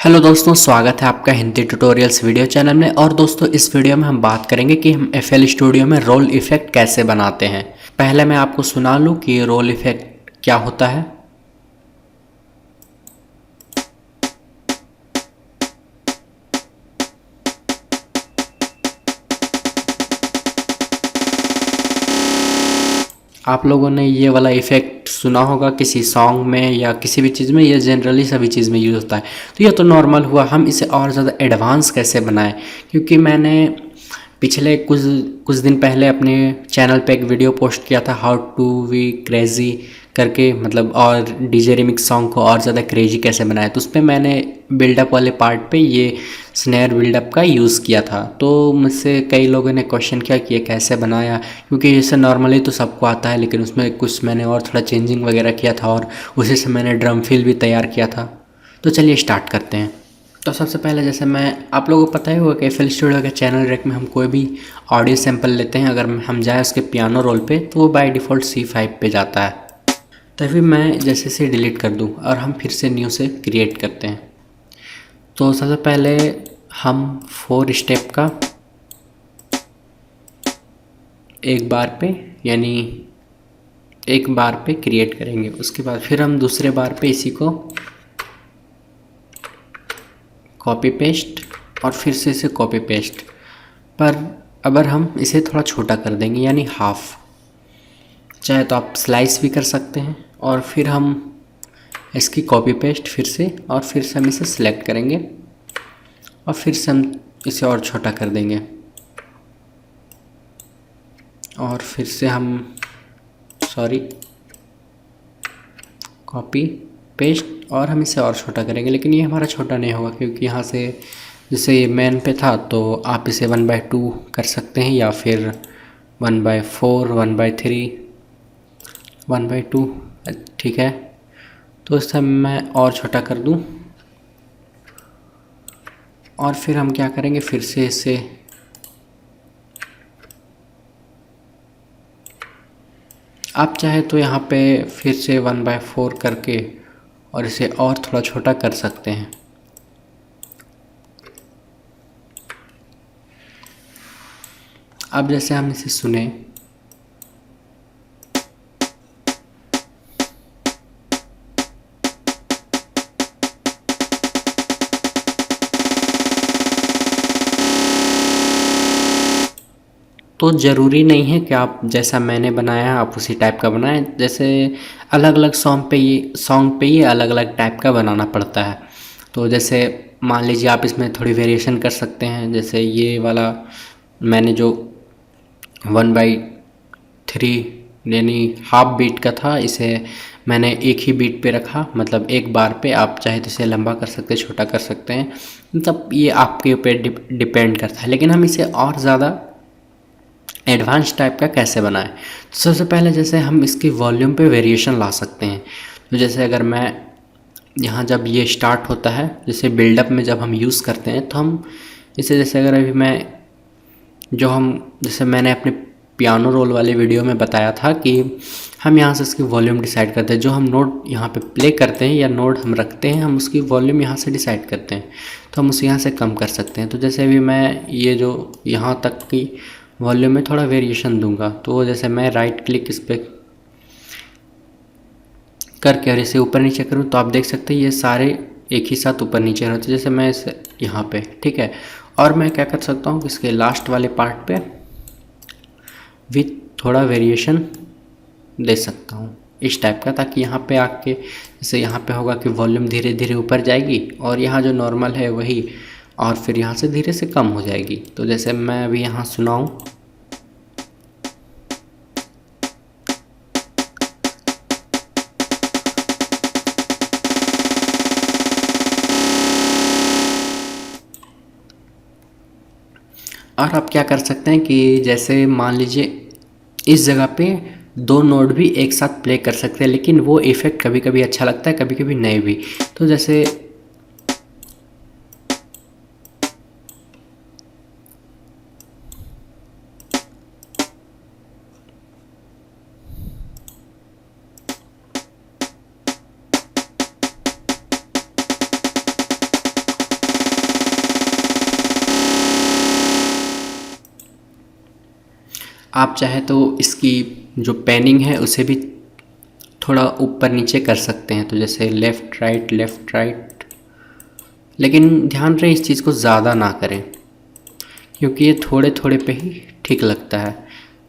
Hello दोस्तों, स्वागत है आपका हिंदी ट्यूटोरियल्स वीडियो चैनल में। और दोस्तों, इस वीडियो में हम बात करेंगे कि हम FL स्टूडियो में रोल इफ़ेक्ट कैसे बनाते हैं। पहले मैं आपको सुना लूँ कि रोल इफ़ेक्ट क्या होता है। आप लोगों ने ये वाला इफ़ेक्ट सुना होगा किसी सॉन्ग में या किसी भी चीज़ में। ये जनरली सभी चीज़ में यूज़ होता है। तो ये तो नॉर्मल हुआ, हम इसे और ज़्यादा एडवांस कैसे बनाएं। क्योंकि मैंने पिछले कुछ दिन पहले अपने चैनल पे एक वीडियो पोस्ट किया था, हाउ टू वी क्रेज़ी करके, मतलब और डीजे रिमिक्स सॉन्ग को और ज़्यादा क्रेजी कैसे बनाए। तो उस पर मैंने बिल्डअप वाले पार्ट पे ये स्नेयर बिल्डअप का यूज़ किया था। तो मुझसे कई लोगों ने क्वेश्चन किया कि ये कैसे बनाया, क्योंकि जैसे नॉर्मली तो सबको आता है, लेकिन उसमें कुछ मैंने और थोड़ा चेंजिंग वगैरह किया था और उसी से मैंने ड्रम फिल भी तैयार किया था। तो चलिए स्टार्ट करते हैं। तो सबसे पहले जैसे मैं, आप लोगों को पता ही होगा कि FL स्टूडियो के चैनल रेक में हम कोई भी ऑडियो सैंपल लेते हैं, अगर हम जाए उसके पियानो रोल पे तो वो बाय डिफ़ॉल्ट C5 पे जाता है। तभी मैं जैसे से डिलीट कर दूं और हम फिर से न्यू से क्रिएट करते हैं। तो सबसे पहले हम 4 स्टेप का एक बार पे, यानी एक बार पे क्रिएट करेंगे। उसके बाद फिर हम दूसरे बार पे इसी को कॉपी पेस्ट और फिर से इसे कॉपी पेस्ट, पर अगर हम इसे थोड़ा छोटा कर देंगे यानी हाफ, चाहे तो आप स्लाइस भी कर सकते हैं। और फिर हम इसकी कॉपी पेस्ट फिर से, और फिर से हम इसे सिलेक्ट करेंगे और फिर से हम इसे और छोटा कर देंगे। और फिर से हम कॉपी पेस्ट और हम इसे और छोटा करेंगे। लेकिन ये हमारा छोटा नहीं होगा, क्योंकि यहाँ से जैसे ये मेन पे था तो आप इसे 1/2 कर सकते हैं, या फिर 1/4, 1/3, 1/2, ठीक है। तो इसे मैं और छोटा कर दूं और फिर हम क्या करेंगे, फिर से इसे आप चाहे तो यहाँ पे फिर से 1/4 करके और इसे और थोड़ा छोटा कर सकते हैं। अब जैसे हम इसे सुने, तो ज़रूरी नहीं है कि आप जैसा मैंने बनाया है आप उसी टाइप का बनाएं। जैसे अलग अलग सॉन्ग पे ये अलग अलग टाइप का बनाना पड़ता है। तो जैसे मान लीजिए आप इसमें थोड़ी वेरिएशन कर सकते हैं। जैसे ये वाला मैंने जो 1/3 यानी हाफ बीट का था, इसे मैंने एक ही बीट पे रखा, मतलब एक बार पे। आप चाहे तो इसे लंबा कर सकते हैं, छोटा कर सकते हैं, मतलब ये आपके ऊपर डिपेंड करता है। लेकिन हम इसे और ज़्यादा एडवांस टाइप का कैसे बनाएं। तो सबसे पहले जैसे हम इसकी वॉल्यूम पे वेरिएशन ला सकते हैं। तो जैसे अगर मैं यहाँ, जब ये स्टार्ट होता है, जैसे बिल्डअप में जब हम यूज़ करते हैं तो हम इसे, जैसे अगर अभी मैं जैसे मैंने अपने पियानो रोल वाले वीडियो में बताया था कि हम यहाँ से इसकी वॉल्यूम डिसाइड करते हैं। जो हम नोट यहाँ पे प्ले करते हैं या नोट हम रखते हैं, हम उसकी वॉल्यूम यहाँ से डिसाइड करते हैं। तो हम उसे यहाँ से कम कर सकते हैं। तो जैसे अभी मैं ये जो यहाँ तक की वॉल्यूम में थोड़ा वेरिएशन दूंगा, तो जैसे मैं राइट क्लिक इस पर करके और इसे ऊपर नीचे करूँ तो आप देख सकते हैं ये सारे एक ही साथ ऊपर नीचे रहते। जैसे मैं इसे यहाँ पे, ठीक है। और मैं क्या कर सकता हूँ, इसके लास्ट वाले पार्ट पे विथ थोड़ा वेरिएशन दे सकता हूँ इस टाइप का, ताकि यहाँ पे आके जैसे यहाँ पे होगा कि वॉल्यूम धीरे धीरे ऊपर जाएगी और यहाँ जो नॉर्मल है वही, और फिर यहाँ से धीरे से कम हो जाएगी। तो जैसे मैं अभी यहाँ सुनाऊँ, और आप क्या कर सकते हैं कि जैसे मान लीजिए इस जगह पे 2 नोट भी एक साथ प्ले कर सकते हैं, लेकिन वो इफ़ेक्ट कभी कभी अच्छा लगता है, कभी कभी नहीं भी। तो जैसे आप चाहे तो इसकी जो पैनिंग है उसे भी थोड़ा ऊपर नीचे कर सकते हैं, तो जैसे लेफ़्ट राइट, लेकिन ध्यान रहे इस चीज़ को ज़्यादा ना करें क्योंकि ये थोड़े थोड़े पे ही ठीक लगता है।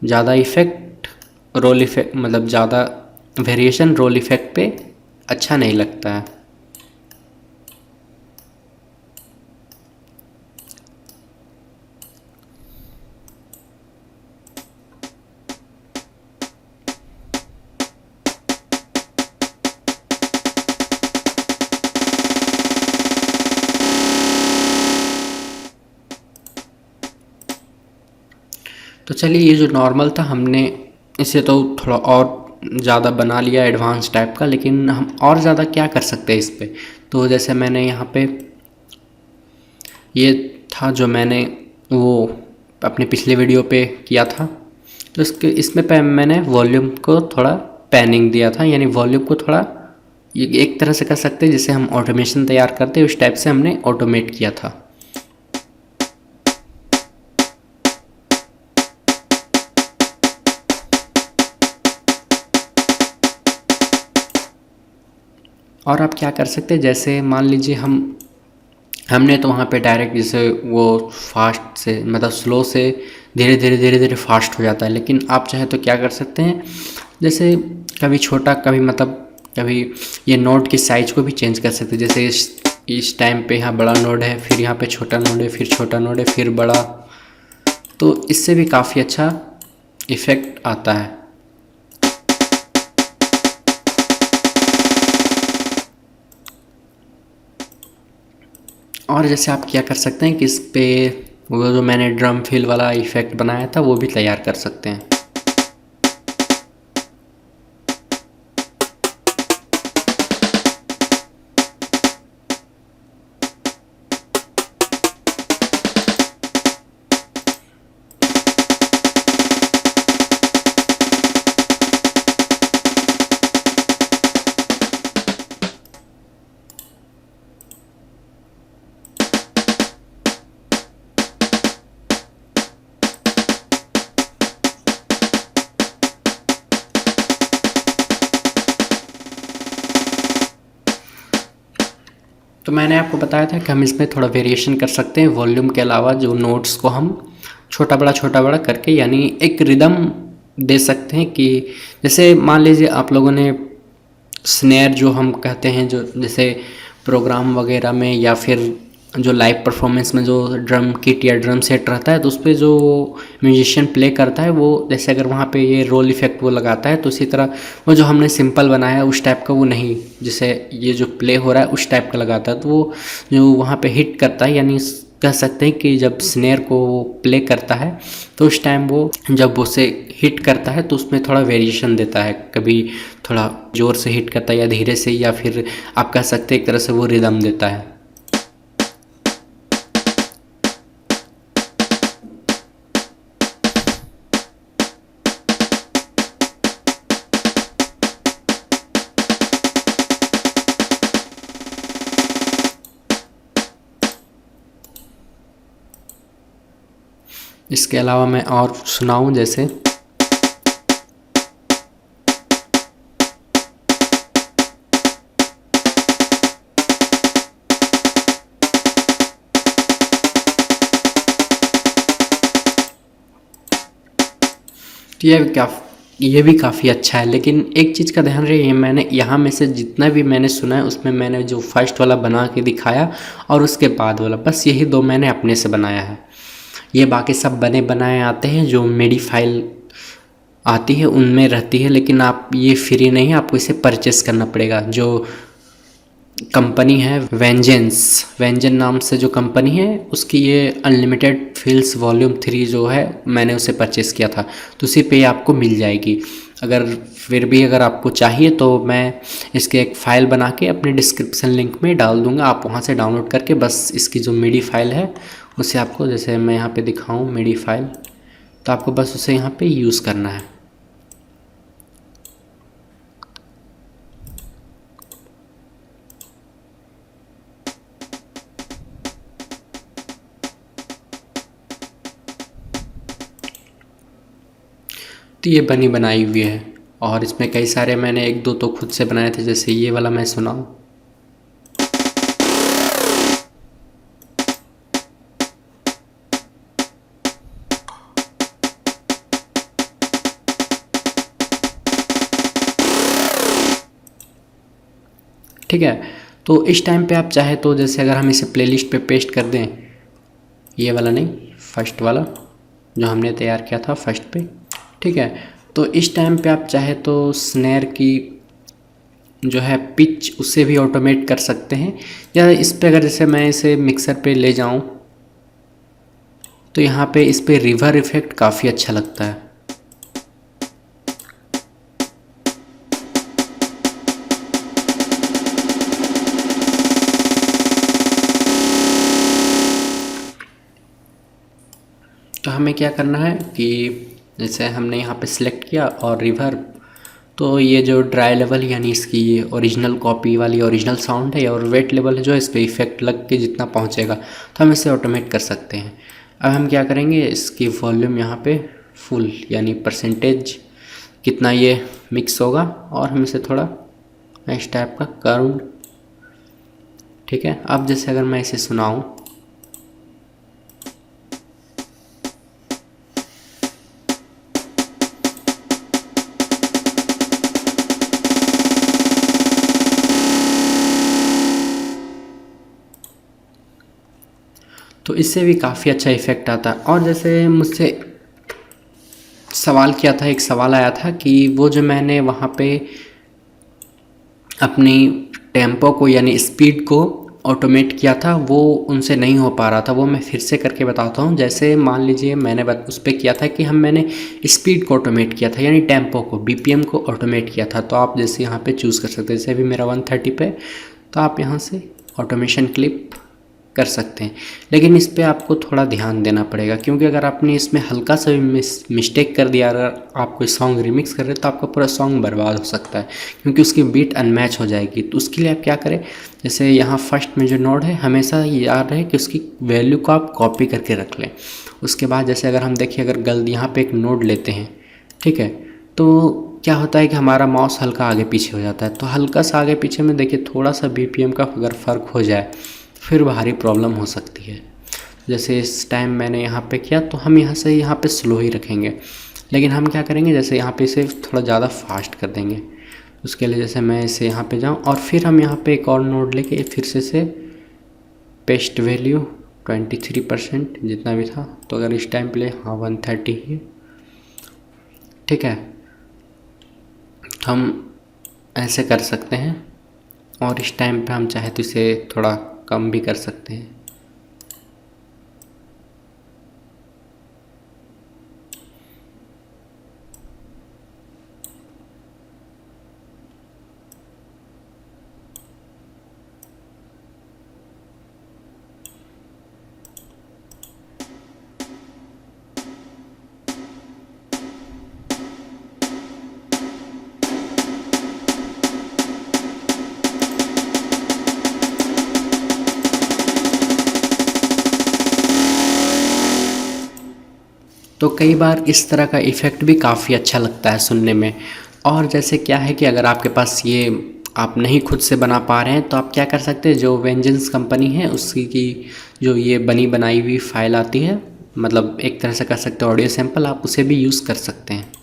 ज़्यादा इफ़ेक्ट रोल इफ़ेक्ट मतलब ज़्यादा वेरिएशन रोल इफ़ेक्ट पे अच्छा नहीं लगता है। तो चलिए, ये जो नॉर्मल था हमने इसे तो थोड़ा और ज़्यादा बना लिया एडवांस टाइप का, लेकिन हम और ज़्यादा क्या कर सकते हैं इस पे। तो जैसे मैंने यहाँ पे ये था जो मैंने वो अपने पिछले वीडियो पे किया था, तो इसके इसमें मैंने वॉल्यूम को थोड़ा पैनिंग दिया था, यानी वॉल्यूम को थोड़ा ये एक तरह से कर सकते हैं जिसे हम ऑटोमेशन तैयार करते हैं उस टाइप से हमने ऑटोमेट किया था। और आप क्या कर सकते हैं, जैसे मान लीजिए हमने तो वहाँ पे डायरेक्ट जैसे वो फास्ट से मतलब स्लो से धीरे धीरे फास्ट हो जाता है, लेकिन आप चाहे तो क्या कर सकते हैं, जैसे कभी छोटा कभी मतलब कभी ये नोड की साइज़ को भी चेंज कर सकते हैं। जैसे इस टाइम पे यहाँ बड़ा नोड है, फिर यहाँ पे छोटा नोड है, फिर छोटा नोड है, फिर बड़ा, तो इससे भी काफ़ी अच्छा इफ़ेक्ट आता है। और जैसे आप क्या कर सकते हैं कि इस पे वो जो मैंने ड्रम फिल वाला इफ़ेक्ट बनाया था वो भी तैयार कर सकते हैं। तो मैंने आपको बताया था कि हम इसमें थोड़ा वेरिएशन कर सकते हैं वॉल्यूम के अलावा, जो नोट्स को हम छोटा बड़ा करके यानी एक रिदम दे सकते हैं कि जैसे मान लीजिए आप लोगों ने स्नेयर जो हम कहते हैं, जो जैसे प्रोग्राम वगैरह में या फिर जो लाइव परफॉर्मेंस में जो ड्रम किट या ड्रम सेट रहता है तो उस पर जो म्यूजिशियन प्ले करता है वो जैसे अगर वहाँ पे ये रोल इफ़ेक्ट वो लगाता है, तो इसी तरह वो जो हमने सिंपल बनाया है उस टाइप का वो नहीं, जैसे ये जो प्ले हो रहा है उस टाइप का लगाता है, तो वो जो वहाँ पे हिट करता है, यानी कह सकते हैं कि जब स्नेयर को वो प्ले करता है तो उस टाइम वो जब उसे हिट करता है तो उसमें थोड़ा वेरिएशन देता है, कभी थोड़ा ज़ोर से हिट करता है या धीरे से, या फिर आप कह सकते हैं एक तरह से वो रिदम देता है। इसके अलावा मैं और सुनाऊं जैसे तो ये भी काफ़ी अच्छा है, लेकिन एक चीज़ का ध्यान रहे, मैंने यहाँ में से जितना भी मैंने सुना है उसमें मैंने जो फर्स्ट वाला बना के दिखाया और उसके बाद वाला, बस यही दो मैंने अपने से बनाया है। ये बाकी सब बने बनाए आते हैं, जो मेडी फाइल आती है उनमें रहती है, लेकिन आप ये फ्री नहीं है, आपको इसे परचेस करना पड़ेगा। जो कंपनी है वेंजन नाम से जो कंपनी है उसकी ये अनलिमिटेड फिल्स वॉल्यूम 3 जो है मैंने उसे परचेस किया था, तो उसी पे आपको मिल जाएगी। अगर फिर भी अगर आपको चाहिए तो मैं इसके एक फ़ाइल बना के अपने डिस्क्रिप्शन लिंक में डाल दूँगा, आप वहाँ से डाउनलोड करके बस इसकी जो मिडी फाइल है उसे आपको, जैसे मैं यहाँ पे दिखाऊँ मिडी फाइल, तो आपको बस उसे यहाँ पे यूज़ करना है। तो ये बनी बनाई हुई है, और इसमें कई सारे मैंने एक दो तो खुद से बनाए थे, जैसे ये वाला मैं सुनाऊँ। ठीक है, तो इस टाइम पे आप चाहे तो जैसे अगर हम इसे प्लेलिस्ट पे पेस्ट कर दें, ये वाला नहीं, फर्स्ट वाला जो हमने तैयार किया था फर्स्ट पे, ठीक है। तो इस टाइम पे आप चाहे तो स्नेयर की जो है पिच उसे भी ऑटोमेट कर सकते हैं, या इस पे अगर जैसे मैं इसे मिक्सर पे ले जाऊं तो यहाँ पे इस पे रिवर इफेक्ट काफ़ी अच्छा लगता है। तो हमें क्या करना है कि जैसे हमने यहाँ पे सिलेक्ट किया और रिवर, तो ये जो ड्राई लेवल यानी इसकी ये ओरिजिनल कॉपी वाली ओरिजिनल साउंड है, और वेट लेवल है जो इस पर इफेक्ट लग के जितना पहुँचेगा तो हम इसे ऑटोमेट कर सकते हैं। अब हम क्या करेंगे, इसकी वॉल्यूम यहाँ पे फुल यानी परसेंटेज कितना ये मिक्स होगा, और हम इसे थोड़ा इस टाइप का कर्व, ठीक है। अब जैसे अगर मैं इसे सुनाऊँ, तो इससे भी काफ़ी अच्छा इफ़ेक्ट आता है। और जैसे मुझसे सवाल किया था, एक सवाल आया था कि वो जो मैंने वहाँ पे अपनी टेम्पो को यानी स्पीड को ऑटोमेट किया था, वो उनसे नहीं हो पा रहा था। वो मैं फिर से करके बताता हूँ। जैसे मान लीजिए मैंने उस पर किया था कि मैंने स्पीड को ऑटोमेट किया था, यानी टेम्पो को, बीपीएम को ऑटोमेट किया था। तो आप जैसे यहाँ पे चूज़ कर सकते हैं, जैसे अभी मेरा 130 पे, तो आप यहाँ से ऑटोमेशन क्लिप कर सकते हैं। लेकिन इस पे आपको थोड़ा ध्यान देना पड़ेगा, क्योंकि अगर आपने इसमें हल्का सा भी मिस्टेक कर दिया, अगर आप कोई सॉन्ग रिमिक्स कर रहे हैं तो आपका पूरा सॉन्ग बर्बाद हो सकता है, क्योंकि उसकी बीट अनमैच हो जाएगी। तो उसके लिए आप क्या करें, जैसे यहाँ फर्स्ट में जो नोड है, हमेशा याद रहे कि उसकी वैल्यू को आप कॉपी करके रख लें। उसके बाद जैसे अगर हम देखिए, अगर गलत यहाँ पर एक नोड लेते हैं, ठीक है, तो क्या होता है कि हमारा माउस हल्का आगे पीछे हो जाता है। तो हल्का सा आगे पीछे में देखिए, थोड़ा सा बीपीएम का अगर फ़र्क हो जाए फिर भारी प्रॉब्लम हो सकती है। जैसे इस टाइम मैंने यहाँ पे किया, तो हम यहाँ से यहाँ पे स्लो ही रखेंगे। लेकिन हम क्या करेंगे, जैसे यहाँ पे इसे थोड़ा ज़्यादा फास्ट कर देंगे। उसके लिए जैसे मैं इसे यहाँ पे जाऊँ, और फिर हम यहाँ पे एक और नोड लेके फिर से पेस्ट वैल्यू 23% जितना भी था, तो अगर इस टाइम पे ले, हाँ 130 ही, ठीक है। हम ऐसे कर सकते हैं, और इस टाइम पे हम चाहे तो इसे थोड़ा कम भी कर सकते हैं। तो कई बार इस तरह का इफ़ेक्ट भी काफ़ी अच्छा लगता है सुनने में। और जैसे क्या है कि अगर आपके पास ये आप नहीं खुद से बना पा रहे हैं, तो आप क्या कर सकते हैं, जो वेंजेंस कंपनी है उसकी की जो ये बनी बनाई हुई फ़ाइल आती है, मतलब एक तरह से कर सकते हैं ऑडियो सैंपल, आप उसे भी यूज़ कर सकते हैं।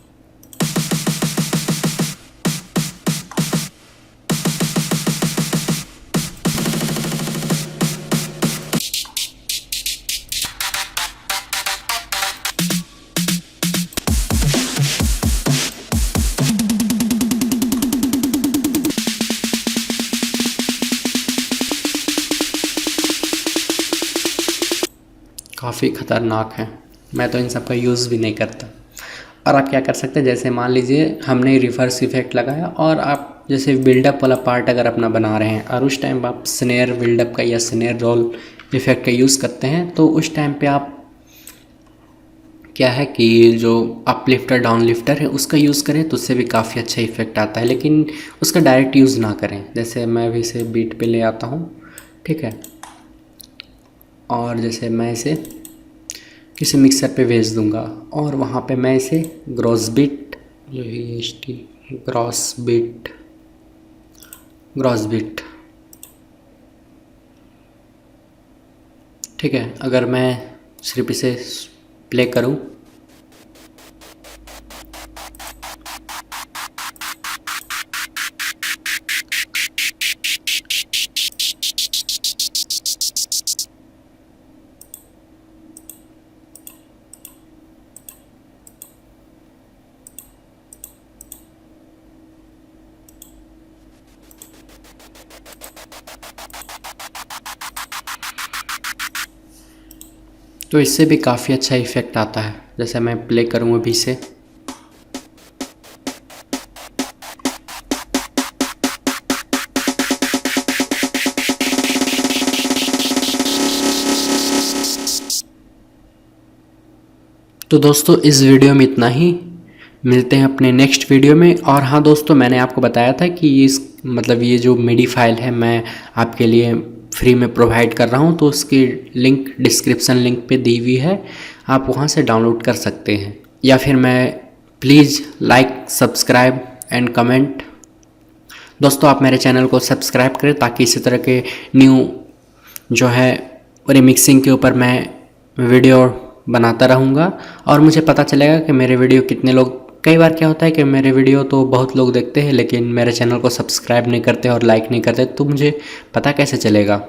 काफ़ी ख़तरनाक है, मैं तो इन सब का यूज़ भी नहीं करता। और आप क्या कर सकते हैं, जैसे मान लीजिए हमने रिवर्स इफेक्ट लगाया, और आप जैसे बिल्डअप वाला पार्ट अगर अपना बना रहे हैं, और उस टाइम आप स्नेयर बिल्डअप का या स्नेयर रोल इफेक्ट का यूज़ करते हैं, तो उस टाइम पे आप क्या है कि जो अपलिफ्टर डाउन लिफ्टर है उसका यूज़ करें, तो उससे भी काफ़ी अच्छा इफेक्ट आता है। लेकिन उसका डायरेक्ट यूज़ ना करें। जैसे मैं भी इसे बीट पे ले आता हूँ, ठीक है, और जैसे मैं इसे किसी मिक्सर पे भेज दूंगा, और वहाँ पे मैं इसे ग्रॉस बीट यही एच टी ग्रॉस बीट। ठीक है, अगर मैं सिर्फ इसे प्ले करूं तो इससे भी काफ़ी अच्छा इफ़ेक्ट आता है। जैसे मैं प्ले करूं अभी से, तो दोस्तों इस वीडियो में इतना ही। मिलते हैं अपने नेक्स्ट वीडियो में। और हाँ दोस्तों, मैंने आपको बताया था कि इस मतलब ये जो मिडी फाइल है मैं आपके लिए फ्री में प्रोवाइड कर रहा हूँ, तो उसकी लिंक डिस्क्रिप्शन लिंक पे दी हुई है, आप वहाँ से डाउनलोड कर सकते हैं। या फिर मैं please like subscribe and comment. दोस्तों आप मेरे चैनल को सब्सक्राइब करें ताकि इसी तरह के न्यू जो है रिमिक्सिंग के ऊपर मैं वीडियो बनाता रहूँगा और मुझे पता चलेगा कि मेरे वीडियो कितने लोग, कई बार क्या होता है कि मेरे वीडियो तो बहुत लोग देखते हैं लेकिन मेरे चैनल को सब्सक्राइब नहीं करते और लाइक नहीं करते, तो मुझे पता कैसे चलेगा।